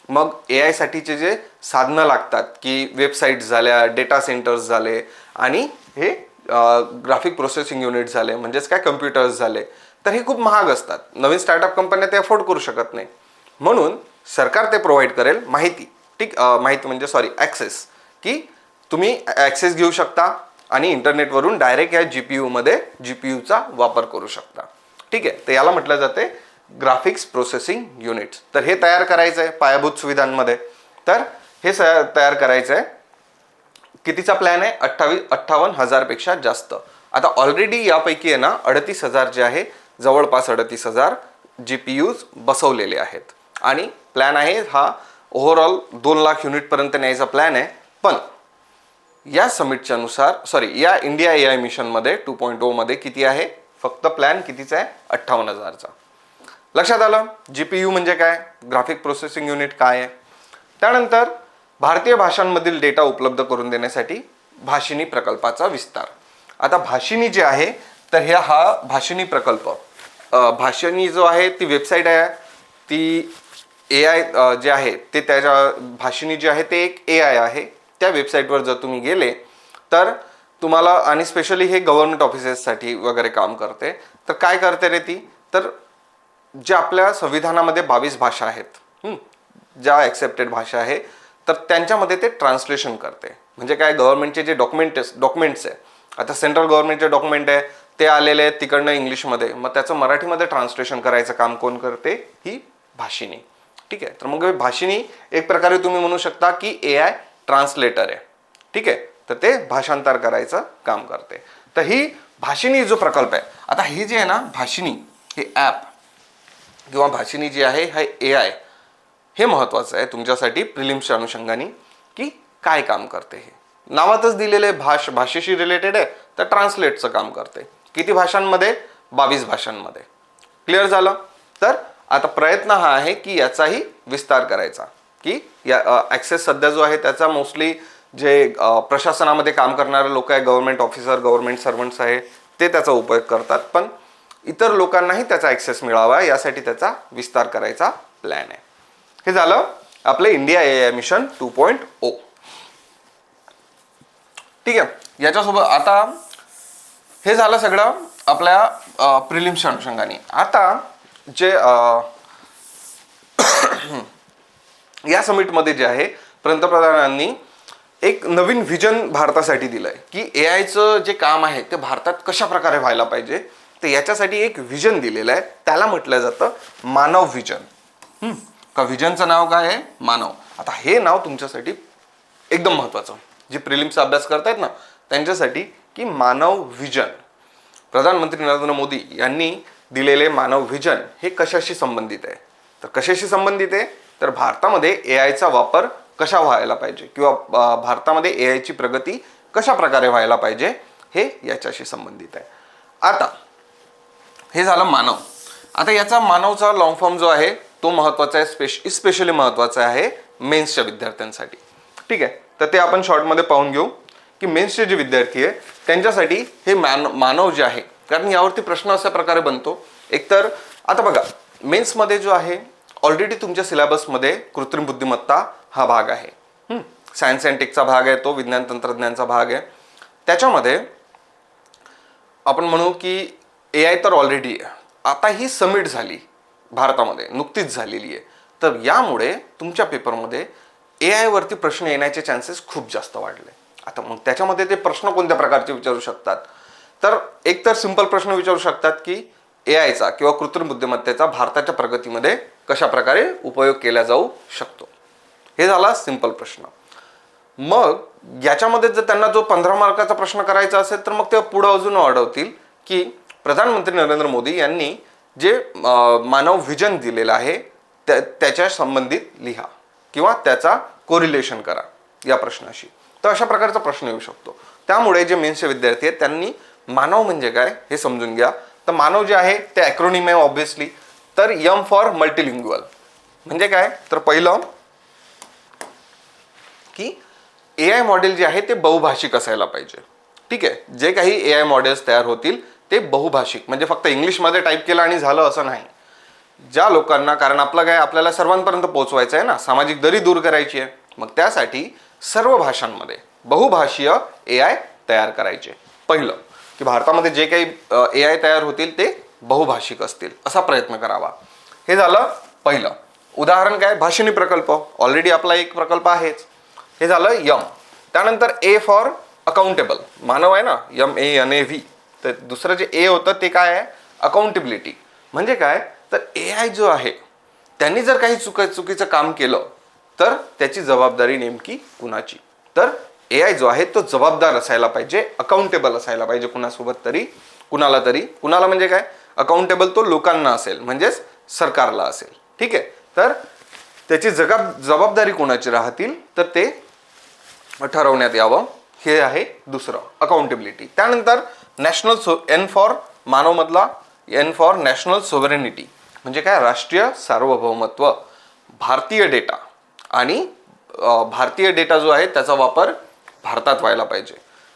मग ए आय साठीचे जे साधनं लागतात की वेबसाईट्स झाल्या, डेटा सेंटर्स झाले आणि हे ग्राफिक प्रोसेसिंग युनिट झाले, म्हणजेच काय कम्प्युटर्स झाले, तर हे खूप महाग असतात. नवीन स्टार्टअप कंपन्या ते अफोर्ड करू शकत नाही. म्हणून सरकार ते प्रोव्हाइड करेल माहिती. ठीक, माहिती म्हणजे सॉरी ॲक्सेस, की तुम्ही ॲक्सेस घेऊ शकता आणि इंटरनेटवरून डायरेक्ट या जीपीयूमध्ये जीपीयूचा वापर करू शकता. ठीक आहे, तर याला म्हटलं जाते ग्राफिक्स प्रोसेसिंग युनिट्स. तर हे तयार करायचं आहे पायाभूत सुविधांमध्ये. तर हे तयार करायचं आहे. कितीचा प्लॅन आहे? 58,000 पेक्षा जास्त. आता ऑलरेडी यापैकी आहे ना 38,000 जे आहे, जवळपास 38,000 जीपीयूज बसवलेले आहेत. आणि प्लॅन आहे हा ओव्हरऑल 2 लाख युनिट पर्यंत न्यायचा प्लॅन आहे. पण या समिटच्या नुसार या इंडिया ए आय मिशनमध्ये 2.0 मध्ये किती आहे? फक्त प्लॅन कितीचा आहे? 58,000चा. लक्षात आलं? जीपीयू म्हणजे काय, ग्राफिक प्रोसेसिंग युनिट काय आहे. त्यानंतर भारतीय भाषांमधील डेटा उपलब्ध करून देण्यासाठी भाषिणी प्रकल्पाचा विस्तार. आता भाषिणी जे आहे, तर हा भाषिणी प्रकल्प, भाषिणी जो आहे ती वेबसाईट आहे, ती ए आय जे आहे ते त्याच्या भाषिणी जे आहे ते एक ए आय आहे. त्या वेबसाईटवर जर तुम्ही गेले तर तुम्हाला, आणि स्पेशली हे गव्हर्नमेंट ऑफिसेससाठी वगैरे काम करते. तर काय करते रे ती, तर जे आपल्या संविधानामध्ये 22 भाषा आहेत, ज्या ॲक्सेप्टेड भाषा आहे, तर त्यांच्यामध्ये ते ट्रान्सलेशन करते. म्हणजे काय, गव्हर्नमेंटचे जे डॉक्युमेंट्स आहे, आता सेंट्रल गव्हर्नमेंटचे डॉक्युमेंट आहे ते आलेले आहेत तिकडनं इंग्लिशमध्ये, मग त्याचं मराठीमध्ये ट्रान्सलेशन करायचं काम कोण करते? ही भाषिणी. ठीक आहे, तर मग भाषिणी एक प्रकारे तुम्ही म्हणू शकता की ए आय ट्रान्सलेटर आहे. ठीक आहे, तर ते भाषांतर करायचं काम करते. तर ही भाषिणी जो प्रकल्प आहे, आता हे जे आहे ना भाषिणी, हे ॲप किंवा भाषिणी जी आहे, हा ए आय, हे महत्त्वाचं आहे तुमच्यासाठी प्रिलिम्सच्या अनुषंगाने, की काय काम करते. हे नावातच दिलेले भाषेशी रिलेटेड आहे, तर ट्रान्सलेटचं काम करते. किती भाषांमध्ये? 22 भाषांमध्ये. क्लिअर झालं? तर आता प्रयत्न हा आहे की याचाही विस्तार करायचा, की या ॲक्सेस सध्या जो आहे त्याचा मोस्टली जे प्रशासनामध्ये काम करणारे लोक आहे, गव्हर्नमेंट ऑफिसर, गव्हर्नमेंट सर्वंट्स आहे, ते त्याचा उपयोग करतात. पण इतर लोकांनाही त्याचा ॲक्सेस मिळावा यासाठी त्याचा विस्तार करायचा प्लॅन आहे. हे झालं आपले इंडिया ए आय मिशन 2.0. ठीक आहे, याच्यासोबत आता हे झालं सगळं आपल्या प्रिलिम्सच्या अनुषंगाने. आता जे या समिटमध्ये जे आहे, पंतप्रधानांनी एक नवीन व्हिजन भारतासाठी दिलंय, की ए आयचं जे काम आहे ते भारतात कशा प्रकारे व्हायला पाहिजे. तर याच्यासाठी एक व्हिजन दिलेलं आहे, त्याला म्हटलं जातं मानव व्हिजन. का व्हिजनचं नाव काय आहे? मानव. आता हे नाव तुमच्यासाठी एकदम महत्त्वाचं, जे प्रिलिम्सचा अभ्यास करतायत ना त्यांच्यासाठी, की मानव व्हिजन. प्रधानमंत्री नरेंद्र मोदी यांनी दिलेले मानव व्हिजन हे कशाशी संबंधित आहे? तर कशाशी संबंधित आहे, तर भारतामध्ये ए आयचा वापर कशा व्हायला पाहिजे किंवा भारतामध्ये ए आयची प्रगती कशा प्रकारे व्हायला पाहिजे, हे याच्याशी संबंधित आहे. आता हे झालं मानव. आता याचा मानवचा लॉंग फॉर्म जो आहे तो महत्त्वाचा आहे, स्पेशली महत्त्वाचा आहे मेन्सच्या विद्यार्थ्यांसाठी. ठीक आहे, तर ते आपण शॉर्टमध्ये पाहून घेऊ की मेन्सचे जे विद्यार्थी आहे त्यांच्यासाठी हे मानव जे आहे, कारण यावरती प्रश्न अशा प्रकारे बनतो. एकतर आता बघा, मेन्समध्ये जो आहे ऑलरेडी तुमच्या सिलेबसमध्ये कृत्रिम बुद्धिमत्ता हा भाग आहे, सायन्स अँड टेकचा भाग आहे, तो विज्ञान तंत्रज्ञानचा भाग आहे. त्याच्यामध्ये आपण म्हणू की ए आय तर ऑलरेडी आहे, आता ही समिट झाली भारतामध्ये, नुकतीच झालेली आहे. तर यामुळे तुमच्या पेपरमध्ये ए आयवरती प्रश्न येण्याचे चान्सेस खूप जास्त वाढले. आता मग त्याच्यामध्ये ते प्रश्न कोणत्या प्रकारचे विचारू शकतात, तर एक तर सिंपल प्रश्न विचारू शकतात की ए आयचा किंवा कृत्रिम बुद्धिमत्तेचा भारताच्या प्रगतीमध्ये कशा प्रकारे उपयोग केला जाऊ शकतो. हे झाला सिंपल प्रश्न. मग याच्यामध्ये जर त्यांना जो 15 मार्काचा प्रश्न करायचा असेल तर मग ते पुढे अजून वाढवतील की प्रधानमंत्री नरेंद्र मोदी यांनी जे मानव व्हिजन दिलेलं आहे त्याच्या संबंधित लिहा किंवा त्याचा कोरिलेशन करा या प्रश्नाशी. तर अशा प्रकारचा प्रश्न येऊ शकतो. त्यामुळे जे मेन्सचे विद्यार्थी आहेत त्यांनी मानव म्हणजे काय हे समजून घ्या. तर मानव जे आहे ते ॲक्रोनिम आहे ऑब्व्हियसली. तर एम फॉर मल्टीलिंग्युअल म्हणजे काय, तर पहिलं की ए आय मॉडेल जे आहे ते बहुभाषिक असायला पाहिजे. ठीक आहे, जे काही ए आय मॉडेल्स तयार होतील ते बहुभाषिक, म्हणजे फक्त इंग्लिशमध्ये टाईप केलं आणि झालं असं नाही. ज्या लोकांना, कारण आपलं काय, आपल्याला सर्वांपर्यंत पोहोचवायचं आहे ना, सामाजिक दरी दूर करायची आहे, मग त्यासाठी सर्व भाषांमध्ये बहुभाषीय AI तयार करायचे. पहिलं की भारतामध्ये जे काही AI तयार होतील ते बहुभाषिक असतील असा प्रयत्न करावा. हे झालं पहिलं. उदाहरण काय, भाषिणी प्रकल्प, ऑलरेडी आपला एक प्रकल्प आहेच. हे झालं यम. त्यानंतर A फॉर अकाउंटेबल, मानव आहे ना, MANAV. तर दुसरं जे A होतं ते काय आहे, अकाउंटेबिलिटी. म्हणजे काय, तर AI जो आहे त्यांनी जर काही चुकीचं काम केलं तर त्याची जबाबदारी नेमकी कुणाची. तर AI जो आहे तो जबाबदार असायला पाहिजे, अकाउंटेबल असायला पाहिजे कुणासोबत तरी, कुणाला म्हणजे काय, अकाउंटेबल तो लोकांना असेल, म्हणजेच सरकारला असेल. ठीक आहे. तर त्याची जबाबदारी कोणाची राहतील तर ते ठरवण्यात यावं. हे आहे दुसरं, अकाउंटेबिलिटी. त्यानंतर नॅशनल N फॉर मानव मधला, N फॉर नॅशनल सोव्हरेनिटी. म्हणजे काय, राष्ट्रीय सार्वभौमत्व. भारतीय डेटा आणि भारतीय डेटा जो आहे त्याचा वापर भारतात व्हायला पाहिजे.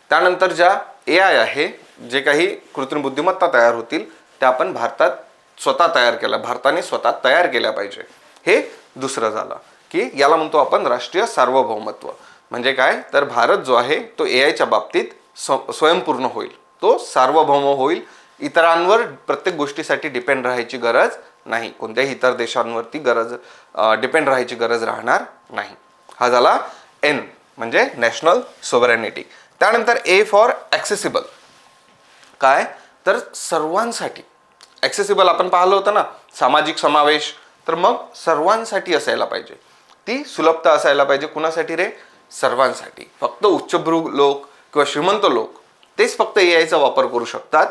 त्यानंतर ज्या AI आहे, जे काही कृत्रिम बुद्धिमत्ता तयार होतील त्या आपण भारताने स्वतः तयार केल्या पाहिजे. हे दुसरं झालं की याला म्हणतो आपण राष्ट्रीय सार्वभौमत्व. म्हणजे काय, तर भारत जो आहे तो AIच्या बाबतीत स्वयंपूर्ण होईल, तो सार्वभौम होईल. इतरांवर प्रत्येक गोष्टीसाठी डिपेंड राहायची गरज नाही, कोणत्याही इतर देशांवरती डिपेंड राहायची गरज राहणार नाही. हा झाला N म्हणजे नॅशनल सोव्हरेनिटी. त्यानंतर A फॉर ॲक्सेसिबल. काय, तर सर्वांसाठी ॲक्सेसिबल. आपण पाहिलं होतं ना, सामाजिक समावेश, तर मग सर्वांसाठी असायला पाहिजे, ती सुलभता असायला पाहिजे. कुणासाठी रे, सर्वांसाठी. फक्त उच्चभ्रू लोक किंवा श्रीमंत लोक तेच फक्त AIचा वापर करू शकतात.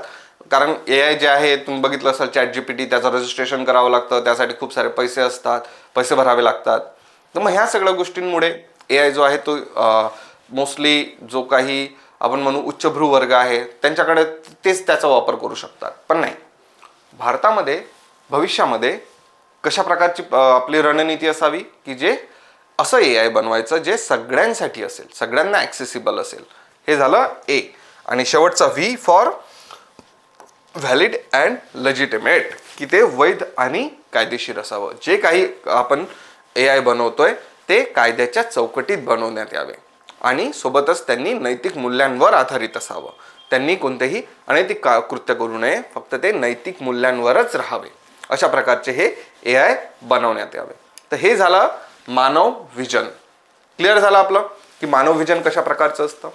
कारण AI जे आहे, तुम्ही बघितलं असाल ChatGPT, त्याचं रजिस्ट्रेशन करावं लागतं, त्यासाठी खूप सारे पैसे असतात, पैसे भरावे लागतात. तर मग ह्या सगळ्या गोष्टींमुळे AI जो आहे तो मोस्टली जो काही आपण म्हणू उच्चभ्रू वर्ग आहे त्यांच्याकडे तेच त्याचा वापर करू शकतात. पण नाही, भारतामध्ये भविष्यामध्ये कशा प्रकारची आपली रणनीती असावी की जे असं AI बनवायचं जे सगळ्यांसाठी असेल, सगळ्यांना ॲक्सेसिबल असेल. हे झालं A. आणि शेवटचा V for valid and legitimate, की ते वैध आणि कायदेशीर असावं. जे काही आपण AI बनवतोय ते कायद्याच्या चौकटीत बनवण्यात यावे आणि सोबतच त्यांनी नैतिक मूल्यांवर आधारित असावं. त्यांनी कोणतेही अनैतिक कृत्य करू नये, फक्त ते नैतिक मूल्यांवरच राहावे. अशा प्रकारचे हे AI बनवण्यात यावे. तर हे झालं मानव विजन. क्लिअर झालं आपलं की मानव विजन कशा प्रकारचं असतं.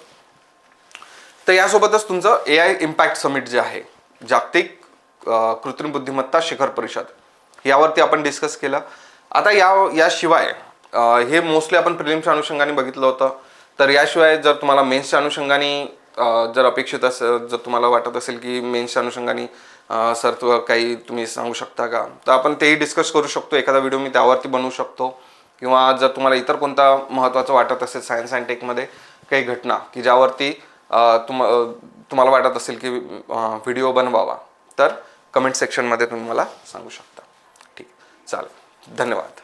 तर यासोबतच तुमचं AI इम्पॅक्ट समिट जे आहे, जागतिक कृत्रिम बुद्धिमत्ता शिखर परिषद, यावरती आपण डिस्कस केलं. आता याशिवाय हे मोस्टली आपण प्रिलिम्सच्या अनुषंगाने बघितलं होतं. तर याशिवाय जर तुम्हाला मेन्सच्या अनुषंगाने जर अपेक्षित असेल, जर तुम्हाला वाटत असेल की मेन्सच्या अनुषंगाने सर काही तुम्ही सांगू शकता का, तर आपण तेही डिस्कस करू शकतो. एखादा व्हिडिओ मी त्यावरती बनवू शकतो. किंवा जर तुम्हाला इतर कोणता महत्त्वाचं वाटत असेल सायन्स अँड टेकमध्ये काही घटना की ज्यावरती तुम्हाला वाटत असेल की व्हिडिओ बनवावा, तर कमेंट सेक्शनमध्ये तुम्ही मला सांगू शकता. ठीक, चालेल, धन्यवाद.